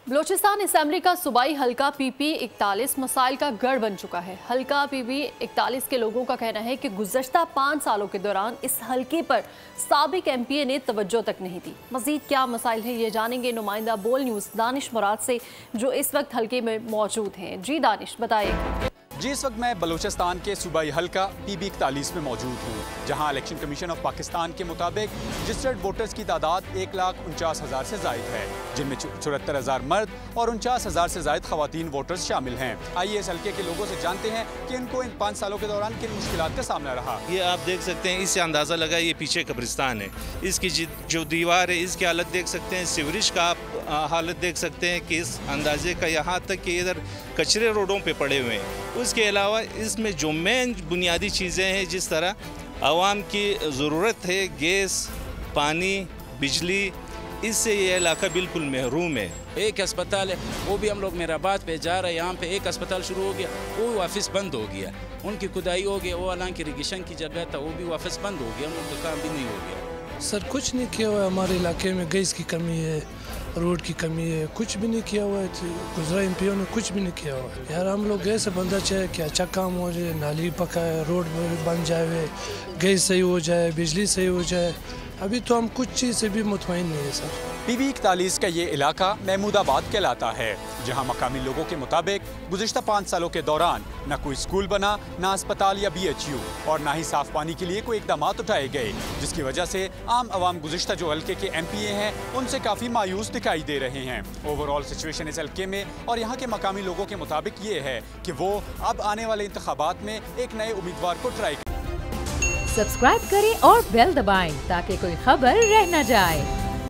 Balochistan assembly का सूबाई हल्का PP41 मसाइल का गढ़ बन चुका है। हल्का PP41 के लोगों का कहना है कि गुज़श्ता 5 सालों के दौरान इस हल्के पर साबिक MPA ने तवज्जो तक नहीं दी। मजीद क्या मसाइल है ये जानेंगे नुमाइंदा बोल न्यूज़ दानिश मुराद से, जो इस वक्त हल्के में मौजूद हैं। जी दानिश, बताइए। जी, इस वक्त मैं बलूचिस्तान के सूबाई हल्का PP41 में मौजूद हूँ, जहाँ इलेक्शन कमीशन ऑफ पाकिस्तान के मुताबिक रजिस्टर्ड वोटर्स की तादाद 1,49,000 से ज़ायद है, जिनमें 74,000 मर्द और 49,000 से ज़ायद ख़वातीन वोटर्स शामिल हैं। आइए इस हल्के के लोगों से जानते हैं कि इनको इन 5 सालों के दौरान किन मुश्किलात का सामना रहा। ये आप देख सकते हैं, इससे अंदाज़ा लगा ये पीछे कब्रिस्तान है। इसकी जो दीवार है इसकी हालत देख सकते हैं, सीवरेज का आप हालत देख सकते हैं कि इस अंदाजे का, यहाँ तक कि इधर कचरे रोडों पे पड़े हुए हैं। उसके अलावा इसमें जो मेन बुनियादी चीज़ें हैं, जिस तरह आवाम की ज़रूरत है, गैस, पानी, बिजली, इससे ये इलाका बिल्कुल महरूम है। एक अस्पताल है, वो भी हम लोग मेराबाद पे जा रहे हैं, यहाँ पे एक अस्पताल शुरू हो गया, वो वापस बंद हो गया। उनकी खुदाई हो गया, वो हालांकि इरिगेशन की जगह था, वो भी वापस बंद हो गया, हम लोग का काम भी नहीं हो गया। सर कुछ नहीं किया हुआ है हमारे इलाके में, गैस की कमी है, रोड की कमी है, कुछ भी नहीं किया हुआ है। गुजरा MPO ने कुछ भी नहीं किया हुआ है। यार हम लोग गैस से बंदा चाहे कि अच्छा काम हो जाए, नाली पकाए, रोड बन जाए, गैस सही हो जाए, बिजली सही हो जाए। अभी तो हम कुछ चीज़ से भी मुतमईन नहीं है सर। PP41 का ये इलाका महमूदाबाद कहलाता है, जहाँ मकामी लोगों के मुताबिक गुज़श्ता 5 सालों के दौरान न कोई स्कूल बना, न अस्पताल या BHU, और न ही साफ पानी के लिए कोई इकदाम उठाए गए, जिसकी वजह से आम आवाम गुज़श्ता जो हल्के के MPA हैं उनसे काफ़ी मायूस दिखाई दे रहे हैं। ओवरऑल सिचुएशन इस हल्के में और यहाँ के मकामी लोगों के मुताबिक ये है कि वो अब आने वाले इंतखाबात में एक नए उम्मीदवार को ट्राई करें। सब्सक्राइब करें और बेल दबाएं ताकि कोई खबर रह न जाए।